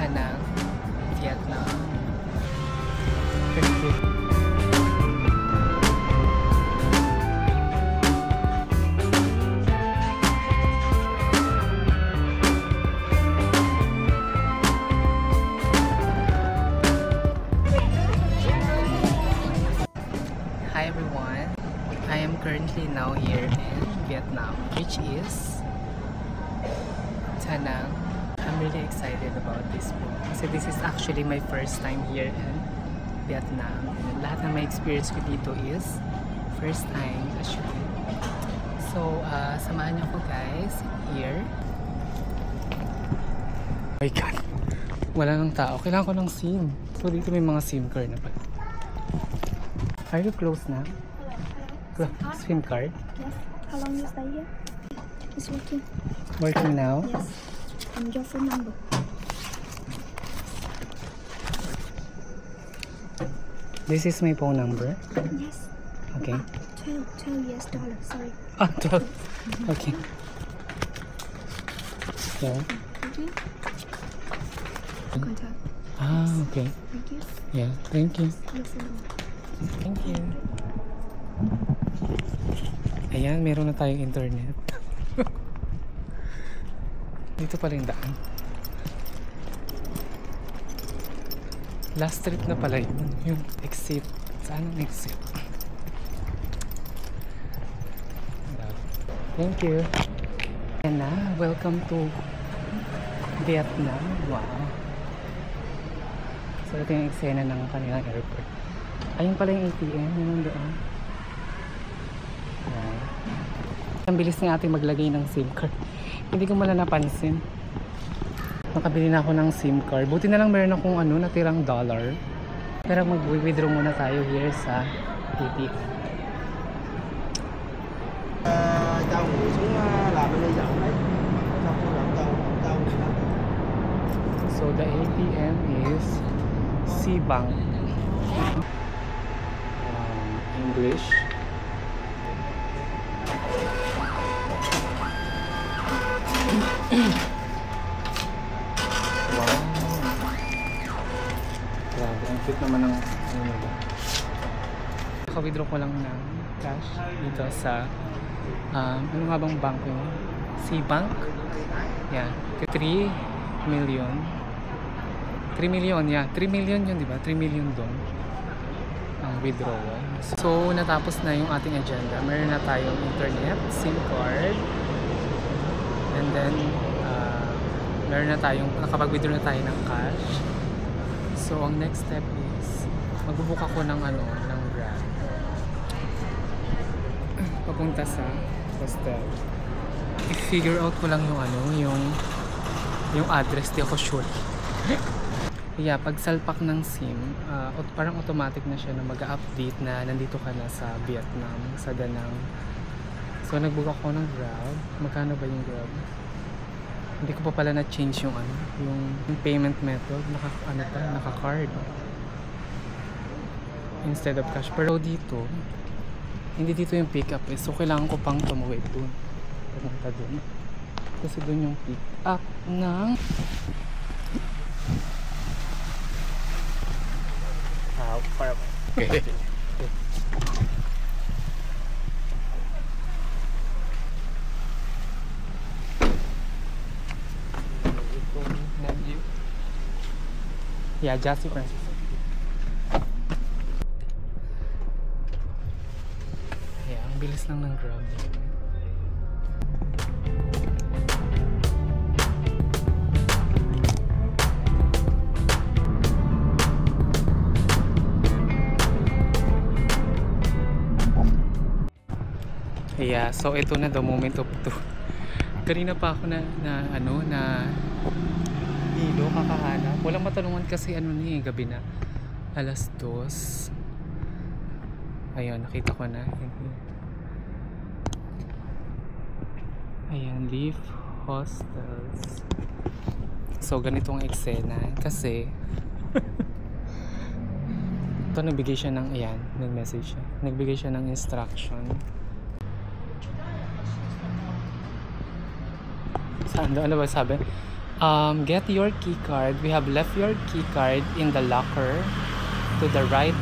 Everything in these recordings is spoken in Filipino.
Da Nang, Vietnam. Hi everyone, I am currently now here in Vietnam, which is Da Nang. I'm really excited about this book kasi this is actually my first time here in Vietnam. And lahat ng my experience ko dito is first time actually. So, samahan niyo ko guys here. Oh my god, wala nang tao. Kailangan ko ng SIM. So dito may mga SIM card na pala. Are you close na? SIM card? Yes. How long you stay here? It's working. Working now? Yes. And your phone number. This is my phone number? Yes. Okay. $12 US. Sorry. Ah, 12. Okay. Yeah. Okay. Contact. Ah, okay. Thank you. Yeah, thank you. Listen. Thank you. Ayan, meron na tayong internet. Dito pala yung daan. Last trip na pala yun. Yung exit. Saan ang exit? Thank you. Ayan na. Welcome to Vietnam. Wow. So ito yung eksena ng kanilang airport. Ayun pala yung ATM. Yun ang doon. Ayan. Ang bilis nga ating maglagay ng SIM card. Hindi ko mala napansin. Nakabili na ako ng SIM card. Buti na lang meron akong natirang dollar. Pero mag-withdraw muna tayo here sa ATM. Chào ngồi xuống làm bên đây dạo đấy. So the ATM is C-Bank. English. Wow. Grabe, ang cute naman ng nila. Naka-withdraw ko lang ng cash dito sa ano nga bang bank yun? C-Bank? Yeah. 3 million. 3 million, yeah. 3 million yun, di ba? 3 million doon ang withdrawal. So, natapos na yung ating agenda. Meron na tayong internet, SIM card, and then meron na tayong, nakapag-withdraw na tayo ng cash. So, ang next step is magbubook ako ng ng Grab papunta sa hostel. I-figure out ko lang yung address, di ako sure. Yeah, pag salpak ng SIM, parang automatic na siya na mag-update na nandito ka na sa Vietnam, sa Da Nang. So, nag-book ako ng Grab. Magkano ba yung Grab? Hindi ko pa pala na-change yung payment method. Naka-card. Instead of cash. Pero dito, hindi dito yung pick up eh. So, kailangan ko pang tumawid dun. Pumunta dun. Kasi dun yung pick up ng okay. Yeah, Jassy Francis. Yeah, ang bilis lang ng Grab. Yeah, so ito na the moment of truth. Kanina pa ako na hilo kakahanap. Walang matanungan kasi gabi na. 2:00. Ayun, nakita ko na. Ayan, Leaf Hostels. So ganitong eksena kasi ito nagbigay siya ng nag-message siya. Nagbigay siya ng instruction. Ano ba sabi? Get your key card. We have left your key card in the locker to the right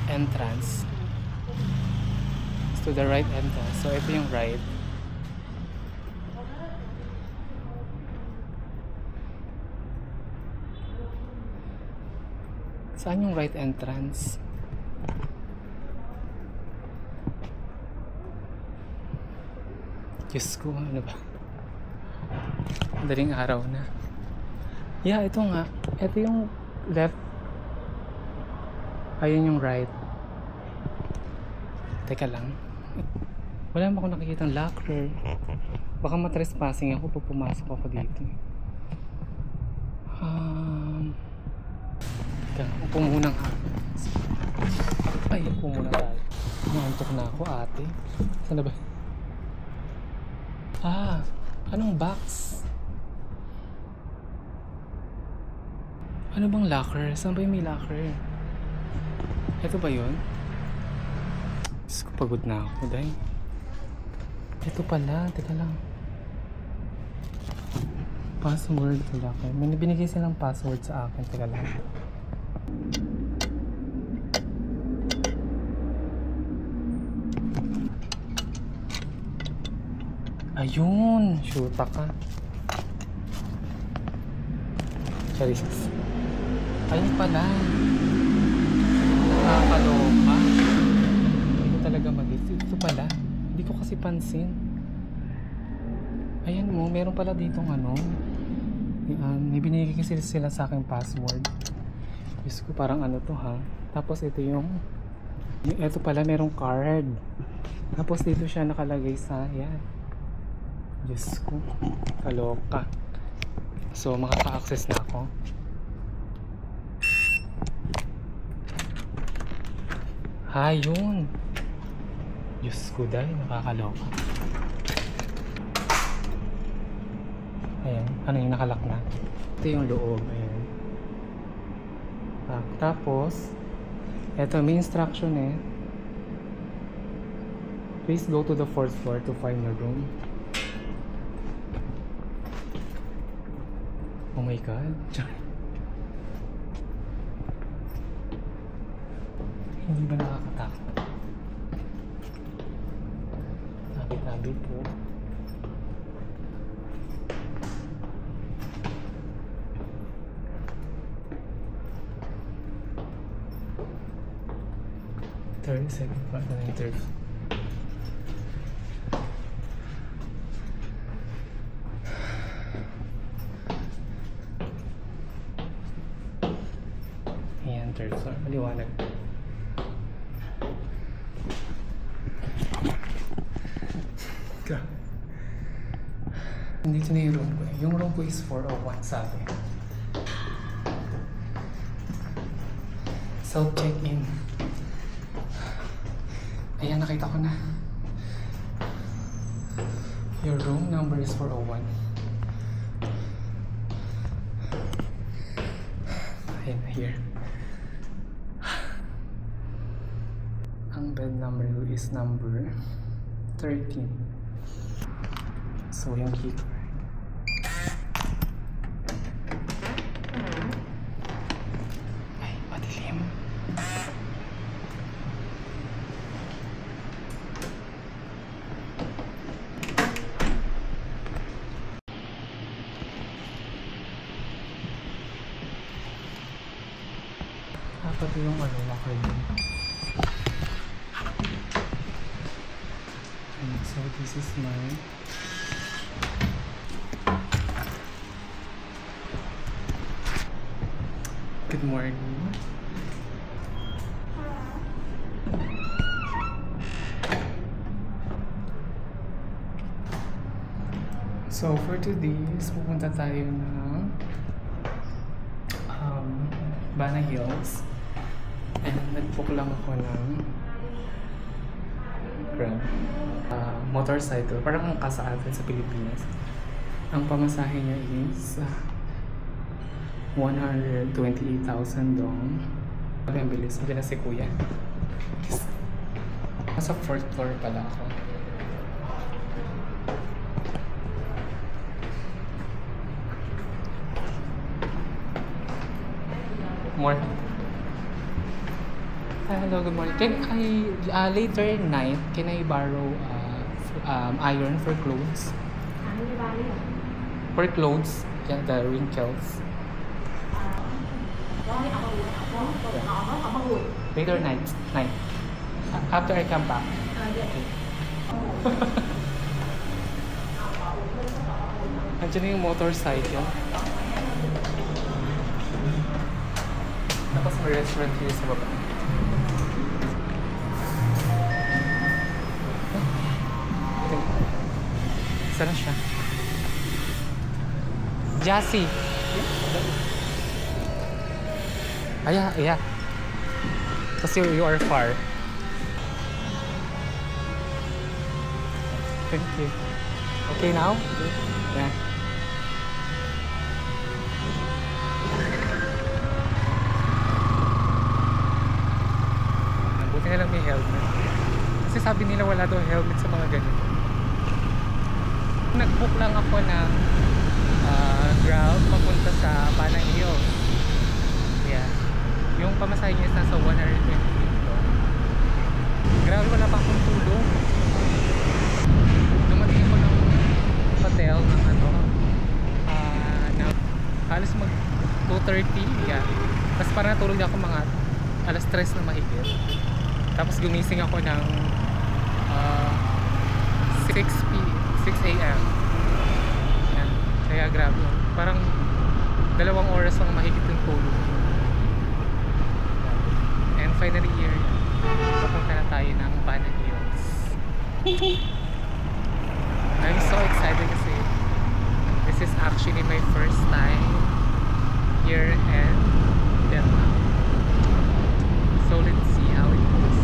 entrance. To the right entrance. So ito yung right. Saan yung right entrance? Diyos ko, ano ba? Daling araw na. Yeah, ito nga. Ito yung left. Ayun yung right. Teka lang. Wala mo ako nakikita ng locker. Baka matrespassing ako pag pumasok ako dito. Teka, upo muna nga. Ay, upo muna tayo. Naantok na ako, ate. Saan na ba? Anong box? Ano bang locker? Saan ba yung may locker? Ito ba yun? Diyos ko, pagod na ako dahil. Ito pala, teka lang. Password to locker. May binigay silang password sa akin, teka lang. Ayun, shoota ka. Charis. Ayun pala. Nakakaloka. Hindi ko talaga mag-isip. Ito pala. Hindi ko kasi pansin. Ayan mo, meron pala ditong ano. May binigay kasi sila sa aking password. Diyos ko, parang ano to ha. Tapos ito yung ito pala merong card. Tapos dito siya nakalagay sa yan. Diyos ko, kaloka. So makaka-access na ako. Yun. Diyos ko dahil nakakaloka. Ayan, ano yung nakalak na? Ito yung loob, ayan. Tapos eto may instruction eh. Please go to the 4th floor to find your room. Oh my God. Hindi ba nakakatakot? Tabi-tabi po. Third, second, part na yung third. Ayan, third floor. Maliwanag. Nandito na yung room ko. Yung room ko is 401 sabi. Self-check-in. Ayan, nakita ko na. Your room number is 401. Ayan na here. Ang bed number is number 13. So yung key card. Ay, madilim. Dapat yung ano, locker din. So this is my good morning. So for today, pupunta tayo ng Bana Hills. And nag-book lang ako ng motorcycle. Parang ang kasa atin sa Pilipinas. Ang pamasahe niya is 128,000 dong. Ang bilis. Sabi na si kuya. Nasa 4th floor pala ako. More. Hello, good morning. Can I, later night, can I borrow iron for clothes? For clothes, yeah, the wrinkles. Later night. After I come back. Okay. Andiyan na yung motorcycle. Tapos may restaurant here sa baba. Sana siya. Jassy. Yeah. Kasi you are far. Thank you. Okay now? Yeah. Buti na lang may helmet. Kasi sabi nila wala daw helmet sa mga ganito. Nag-book lang ako ng Grab papunta sa Panay Hills. Yeah. Yung pamasahe niya is nasa 120 dito. Grabe, wala pa akong tulog. Dumating ako ng hotel ng na halos mag 2:30. Yeah. Tapos parang natulog ako mga alas 3 na mahigit. Tapos gumising ako ng 6 a.m. Yan. Kaya grabe. Parang 2 oras ang mahigit yung tulog. And finally here, papunta na tayo ng Panay Hills. I'm so excited kasi this is actually my first time here in Vietnam. So let's see how it goes.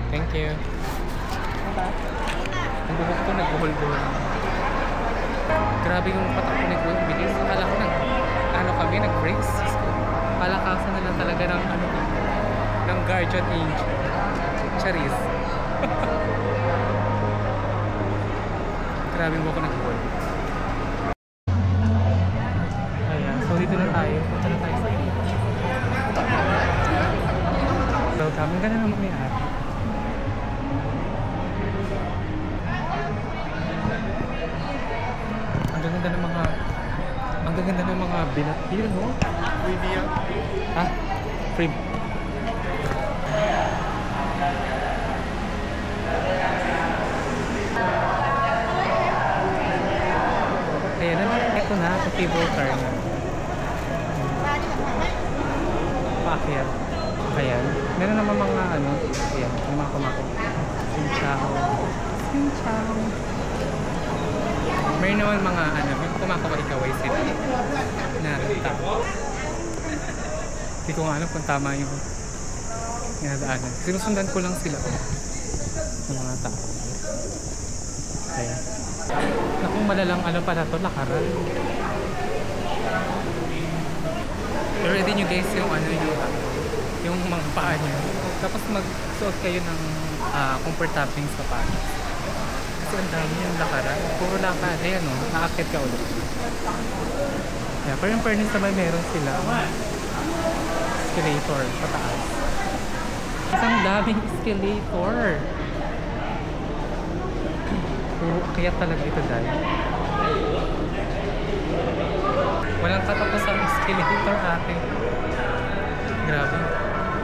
Thank you. Ang buhok ko nagbuhol-buhol. Grabe yung patak ko nag-buhol. Bilis. Akala ko nag-brace. Palakasan na lang talaga ng ng guardian angel. Charis. Grabe yung buhok ko nagbuhol. Ayan. So dito na tayo. Punta na tayo sa iyo. Welcome. Ang ganda naman may ate. Ang ganda ng mga binat here, no? Freebie yan? Ha? Free. Ayan naman, ito na, sa cable car na. Paakyat. Ayan. Meron naman mga ayan, yung mga kumako. Sinchao. Meron naman mga may kumakaway-kaway sila na tao. Hindi ko nga alam kung tama yung dinadaanan. Sinusundan ko lang sila ng mga tao. Ayan. Nakong malalang pala to, lakaran. I-ready nyo guys yung mga paa nyo. Tapos magsuot kayo ng comfortable sapatos. Kasi ang dami yung lakaran. Puro lakad. Ayan o, naakit ka ulit. Yeah, pero yung fairness naman meron sila escalator pataas. Isang daming escalator. Puro akyat talaga ito dahil. Walang katapos ang escalator ate. Grabe.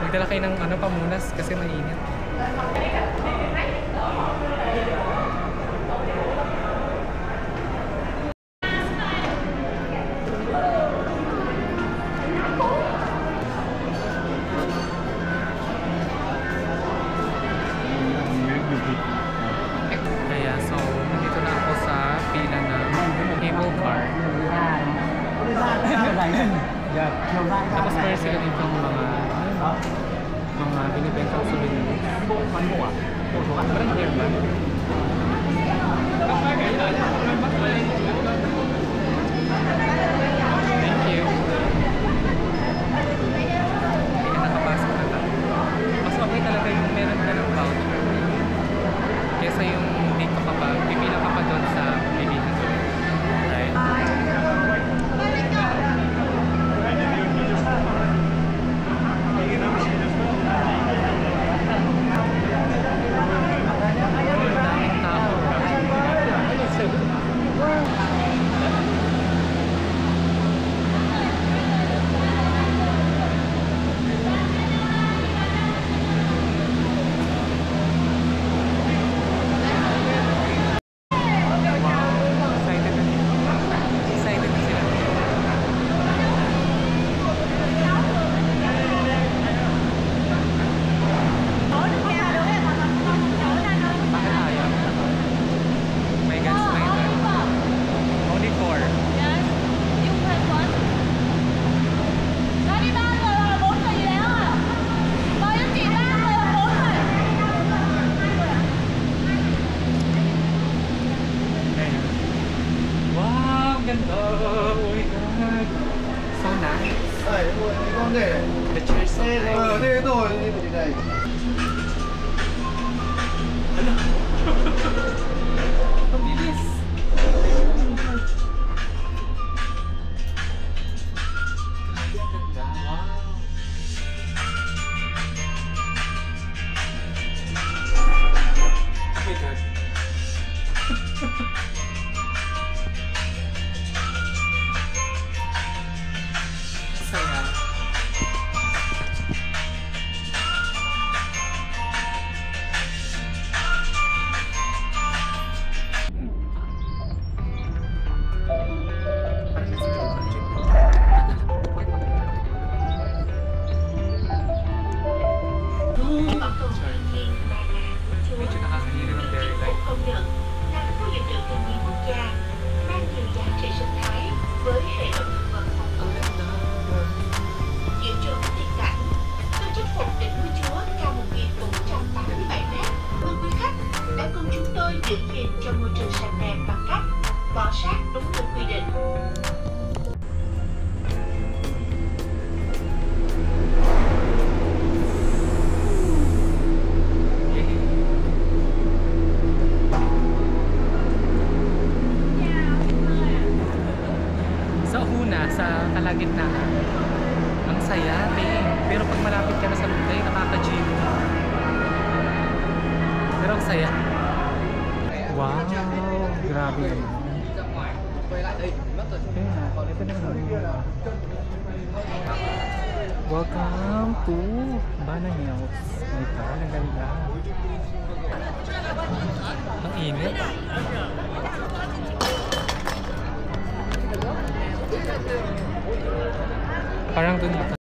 Magdala kayo ng pamunas kasi mainit. Kaya so, nandito na ako sa pila ng cable car. Yeah. Tapos meron sila dito mga binibentang souvenirs. Parang here ba? Thank you. Kaya nakapasok na tayo. Mas okay talaga yung meron ka ng voucher kesa yung dito ka pa, pipila ka pa doon sa bibilihan. Right? Daming tao. Sa kalagitnaan. Ang saya, pero pag malapit ka na sa Lunday, nakaka-gym. Pero ang saya. Wow, grabe naman. Welcome to Bana Hills. Ito, ang ganda. Ang init. Parang dun yata.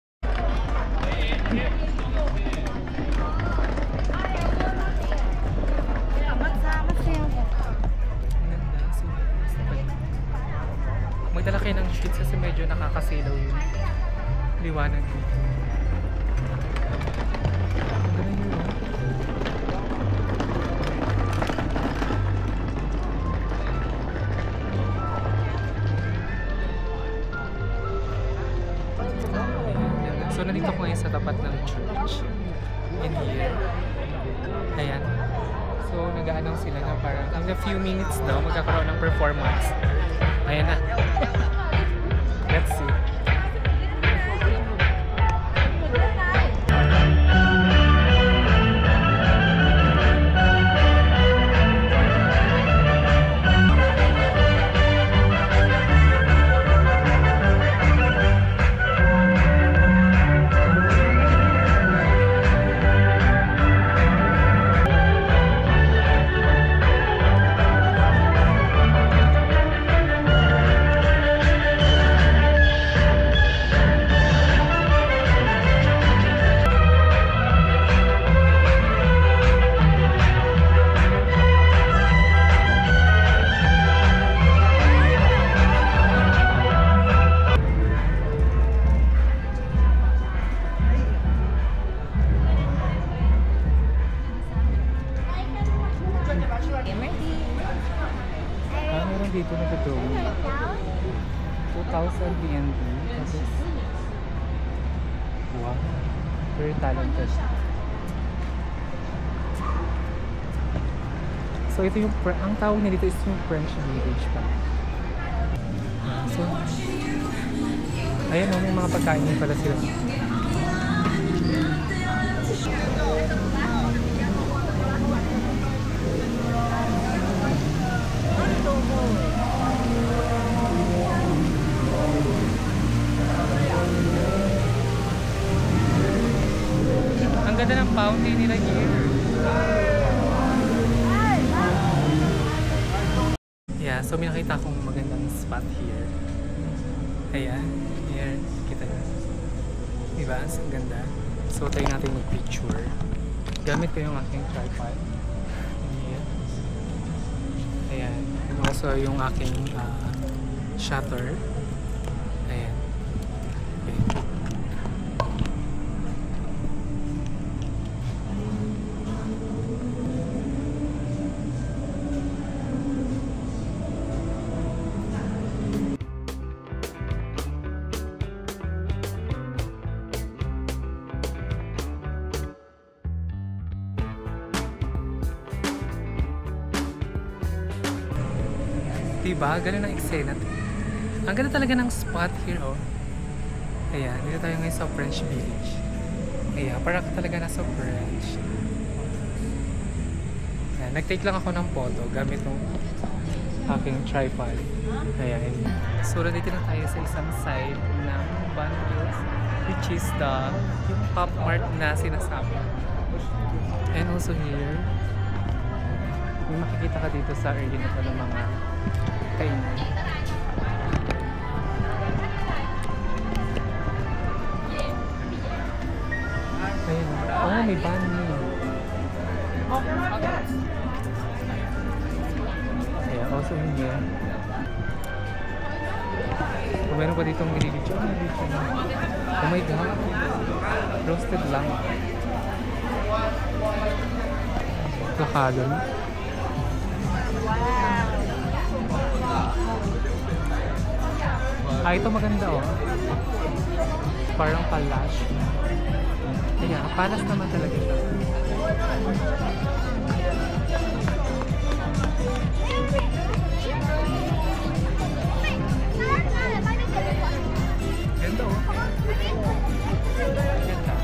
Magdala kayo ng sheets kasi medyo nakakasilaw yung liwanag dito. Ang ganda yun. So nandito ko ngayon sa tapat ng church in here. Ayan. So nag-aanong sila na parang in a few minutes daw magkakaroon ng performance. Ayan na. Let's see. 1,000 BNB. Tapos, wow, very talented. So ito yung, ang tawag niya dito is yung French Village pa. So, ayan o, may mga pagkain din pala sila. Ang ganda ng fountain nila here. Yeah, so may nakita akong magandang spot here. Ayan, here, kita nyo. Diba? Ang ganda. So, tayo natin mag-picture. Gamit ko yung aking tripod. Ayan. Ayan. And also yung aking shutter. Ayan. Okay. Diba? Ganun ang eksena. Ang ganda talaga ng spot here, oh. Ayan, dito tayo ngayon sa French Village. Ayan, parang talaga nasa French. Ayan, nag-take lang ako ng photo gamit ng aking tripod. Ayan. So, dito na tayo sa isang side ng Van Hills, which is yung Pop Mart na sinasabi. And also here, may makikita ka dito sa area na ito ng mga kainan. Ayun. Oh, may bani. Ayan, also in here. Oh, meron pa ditong nililitsyo. Oh my god. Roasted lang. Lakadon. Ah, ito maganda oh. Parang palash. Ayan, palas naman talaga siya. Ganda oh. Ganda.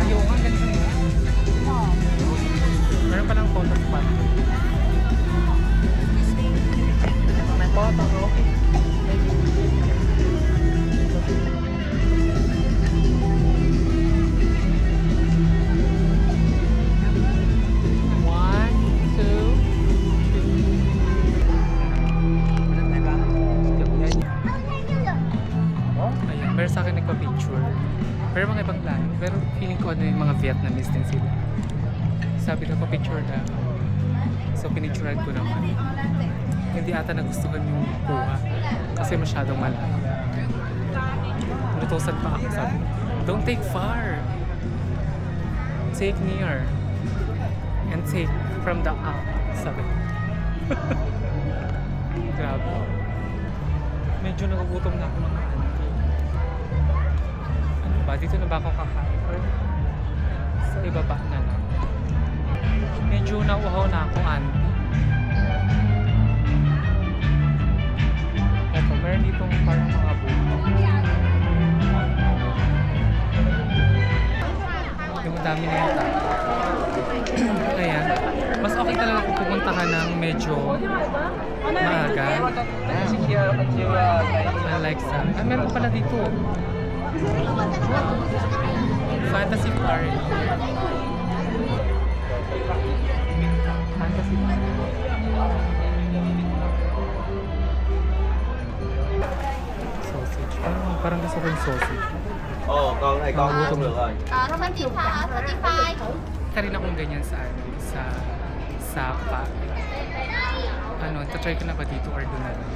Ayaw nga, ganda mo. Meron palang photo spot. May photo ko. Meron sa akin nagpa-picture. Pero mga ibang lahi. Pero feeling ko ano yung mga Vietnamese din sila. Sabi na pa-picture na. So pinicturean ko naman. Hindi ata nagustuhan yung kuha. Kasi masyadong malayo. Nutusan pa ako. Sabi, don't take far. Take near. And take from the up. Sabi. Grabe. Medyo nagugutom na ako mga dito na ba ako kakain or sa ibaba na lang? Medyo nauhaw na ako, auntie. Eto, meron ditong parang mga buto. Yung dami na yung tao. Ayan. Mas okay talaga kung pupuntahan ng medyo maaga. Unlike sa... Ah, meron pala dito. Fantasy Park. Fantasy Park. Sausage. Parang gusto ko yung sausage. Ồ, con này con cũng được rồi. Kita rin akong ganyan sa Sapa. Ano, tatry ko na ba dito or doon na lang?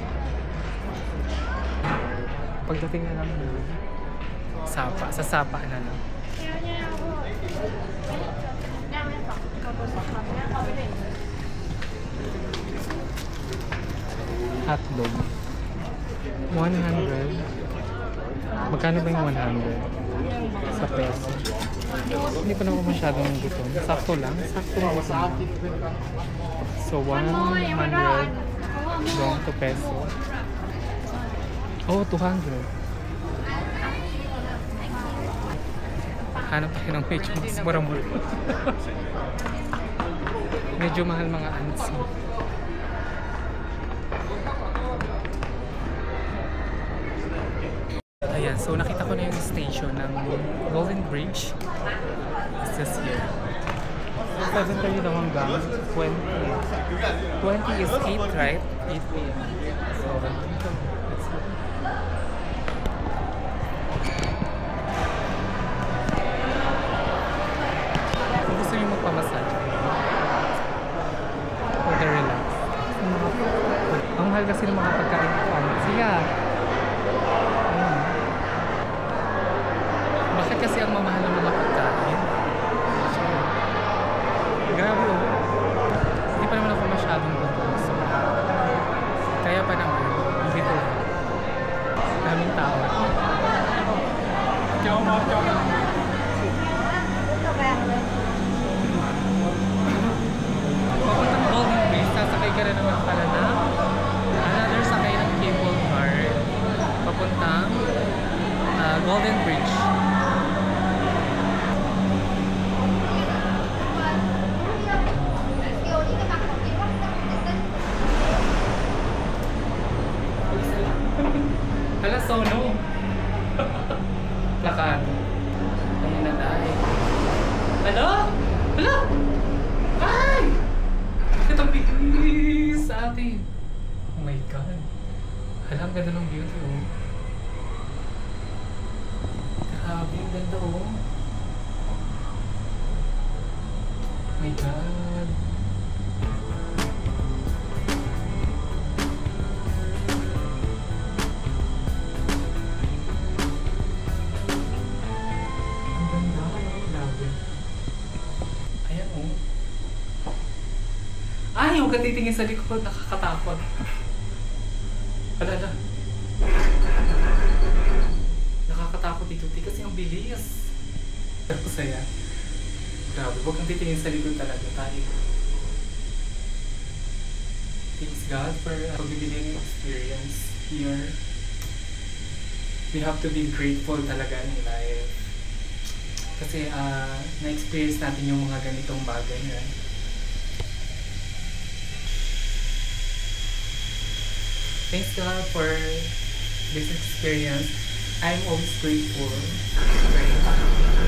Pagdating na lang doon. Sa Sapa na lang. hotdog. 100. Magkano ba yung 100? Sa peso. Hindi pa naman masyadong gutom. Sakto lang. Sakto lang gutom. So, 100 going to peso. Oh, 200. Hanap tayo ng medyo mas mura-mura. Medyo mahal mga ansi. Ayan, so nakita ko na yung station ng Golden Bridge. It's just here. 7:30 daw hanggang 20. 20 is 8, right? 8 p.m. So, let's go. Kung gusto nyo magpamassage, pwede relax. Ang mahal kasi ng mga pagkain ko. Siya! Bakit kasi ang mamahal ng mga pagkain? Grabe oh. Hindi pa naman ako masyadong gutom. So, kaya pa naman, dito. Daming tao. Papuntang Golden Bridge, sasakay ka na naman pala na another sakay ng cable car. Papuntang Golden Bridge. Hala, sono. Lakad. Ayun na tayo. Hala? Hala? Ay! Bakit ang bilis sa atin? Oh my God. Hala, ang ganda ng beauty oh. Grabe, ang ganda oh. Oh my God. Ay, huwag ka titingin sa likod. Nakakatakot. Alala. Nakakatakot dito. Kasi ang bilis. Pero saya. Grabe. Huwag kang titingin sa likod talaga. Tayo. Thanks God for pagbibigay ng experience here. We have to be grateful talaga in life. Kasi na-experience natin yung mga ganitong bagay. Right? Thanks God for this experience. I'm always grateful.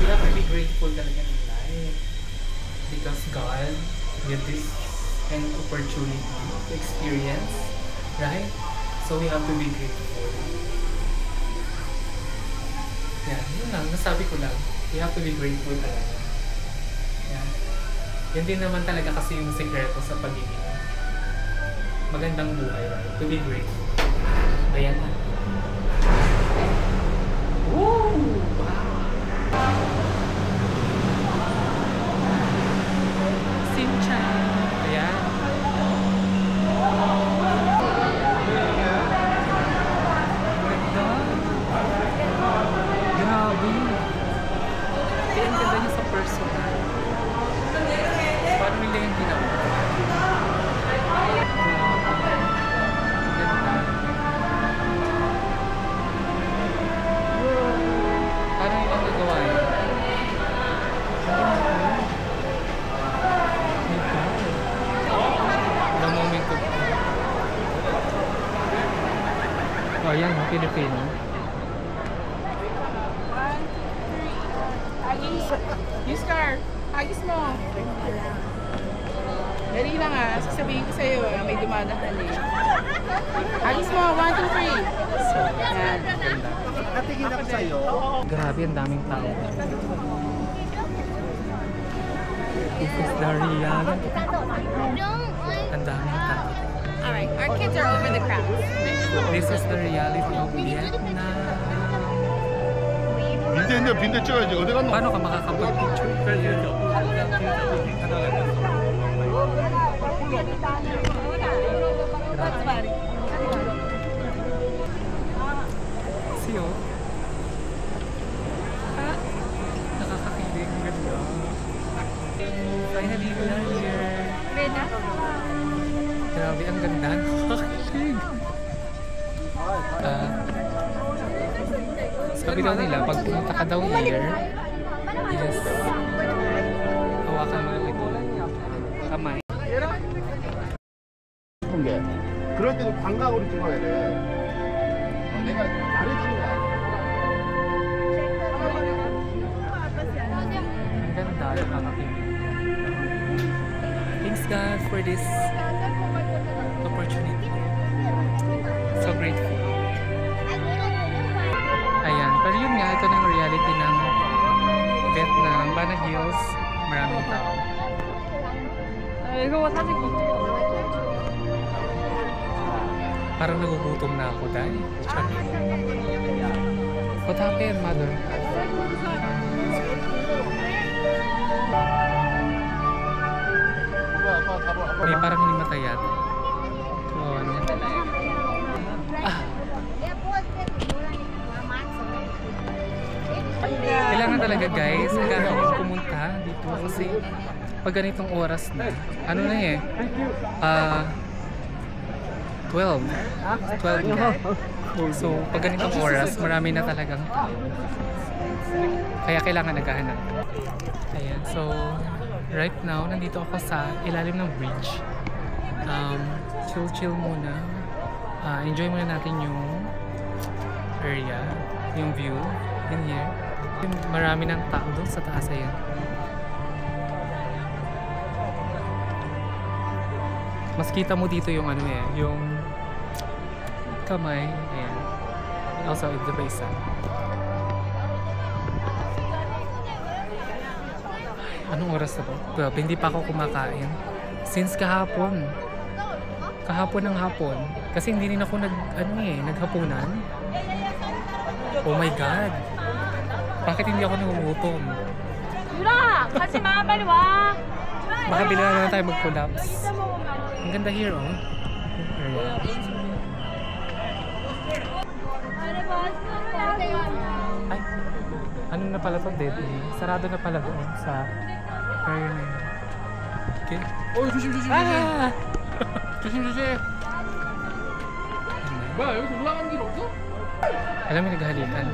We have to be grateful talaga in life. Because God gave this kind of opportunity to experience. Right? So we have to be grateful. Yeah, yun lang. Nasabi ko lang. We have to be grateful talaga. Yeah. Yun din naman talaga kasi yung sekreto sa pagiging magandang buhay, right? To be grateful. Ayan na. Woo! Wow! Sinchan! Ayan. Ganda! Grabe! Kaya ang ganda niya sa personal. Paano nila yung ginawa? Oh, yan, Filipino. 1, 2, 3. Agis. You start. Agis mo. Dali lang ah. Sasabihin ko sa'yo may dumadaan eh. Agis mo. 1, 2, 3. Yan. Natingin ako sa'yo. Grabe, ang daming tao. This is the reality. Ang daming tao. Alright, our kids are over the crowds. This is the reality of Vietnam. 빈대 찍어야지. 어디 갔노? Paano ka makakapag-picture? That's funny. oh. Ah, nakakakilig. Ang ganda. Finally, we are here. Grabe, ang ganda. Nakakakilig. Sabi daw nila, pag pumunta ka daw here, yes, hawakan mo lang ito. Kamay. 그럴 때도 광각으로 찍어야 돼. 내가 말해주는 거야. Ang ganda, nakakakilig. Thanks God for this opportunity. So grateful. Ayan, pero yun nga, ito na ang reality ng Vietnam, Bana Hills, maraming tao. 이거 사진 Parang nagugutom na ako dahil. What happened, mother? May parang hinimatay yata. Oh, ano? Ah! Kailangan talaga guys, kailangan pumunta dito kasi pag ganitong oras na, ano na eh, 12 na. So pag ganitong oras, marami na talagang tao. Kaya kailangan naghahanap. Ayan, so right now, nandito ako sa ilalim ng bridge. Chill muna. Enjoy muna natin yung area, yung view in here. Marami ng tao doon sa taas. Ayan. Mas kita mo dito yung ano eh, yung kamay. Ayan. Also, it's the base. Anong oras na to? Grabe, hindi pa ako kumakain. Since kahapon. Kahapon ng hapon. Kasi hindi rin ako naghapunan. Oh my God. Bakit hindi ako nagugutom? 유라! 가지 마! 빨리 와! Baka bigla na tayo mag-collapse. Ang ganda here, oh. Ay, ano na pala to? Dead end. Sarado na pala doon sa area na yun. Okay. Oh, 조심. Ah! 조심. 뭐야, 여기서 올라가는 길 없어? Alam, may naghahalikan.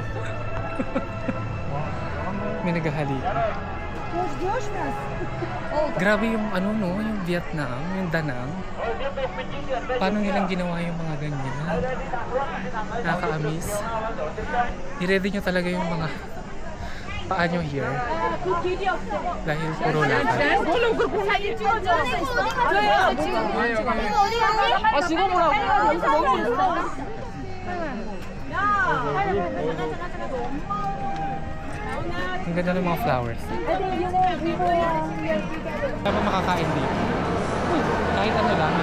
May naghahalikan. Grabe yung ano no, yung Vietnam, yung Da Nang. Paano nilang ginawa yung mga ganyan? Nakaka-amaze. I-ready nyo talaga yung mga paa nyo here. Dahil puro lakad. 사진 찍어줘. 아, 찍어보라고. 여기서 너무 있어. Ang ganda ng mga flowers. Kaya ba makakain dito? Kahit ano lang,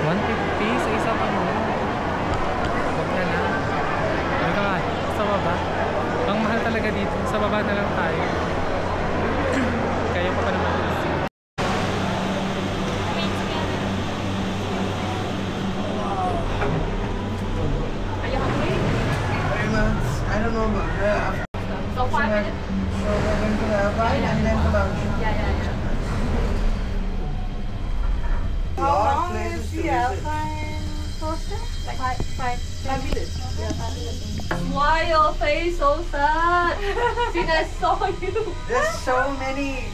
$150 sa isang ano. Huwag na lang. Ano ka? Sa baba. Ang mahal talaga dito. Sa baba na lang tayo. Kaya pa naman. I don't know about that. So 5 minutes. So we're going to have wine and then lunch. How long is the Alpine coaster? Like 5 minutes. Yeah, 5 minutes. Why your face so sad? Since I saw you. There's so many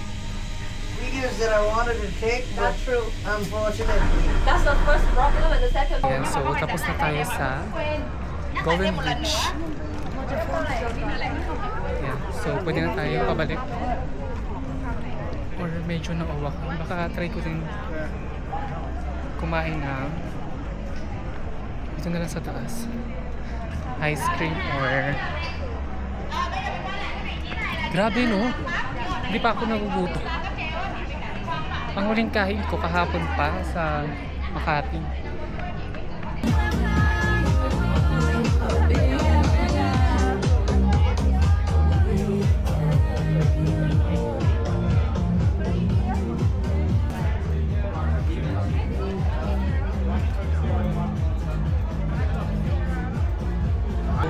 videos that I wanted to take, but That's true. unfortunately. That's the first problem and the second Ayan, so tapos na tayo sa Golden Beach. Ayan, so pwede na tayo pabalik. Or medyo nauwa ko. Baka try ko din kumain ng dito na lang sa taas. Ice cream or grabe no? Hindi pa ako nagugutom. Ang huling kain ko kahapon pa sa Makati.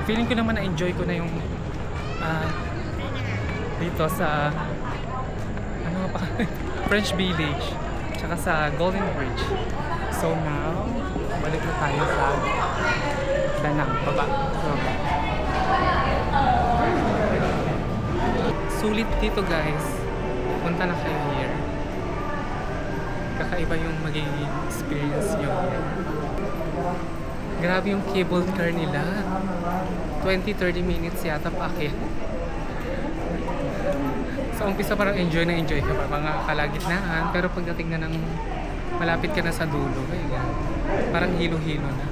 Feeling ko naman na-enjoy ko na yung dito sa ano nga pa French Village tsaka sa Golden Bridge. So now, balik na tayo sa Danang, baba. Sulit dito guys. Punta na kayo here. Kakaiba yung magiging experience nyo here. Grabe yung cable car nila. 20-30 minutes yata paakyat. So umpisa parang enjoy na enjoy ka pa, mga kalagitnaan, pero pagdating na ng malapit ka na sa dulo, parang hilo-hilo na.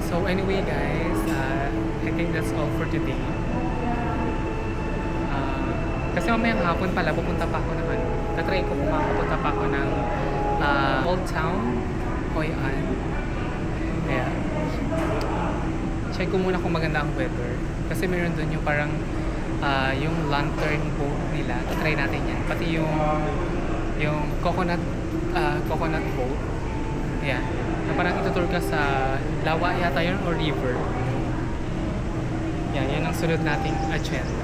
So anyway guys, I think that's all for today. Kasi mamayang hapon pala, pupunta pa ako naman. Tatry ko kung makapunta pa ako ng Old Town, Hoi An. Kaya, check ko muna kung maganda ang weather. Kasi meron dun yung parang yung lantern boat nila. Tatry natin yan. Pati yung coconut boat. Ayan. Na parang itutur ka sa lawa yata yun or river. Yan ang sunod nating agenda.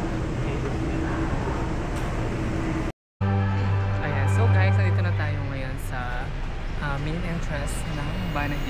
Ayan. So guys, nandito na tayo ngayon sa main entrance ng Banahaw.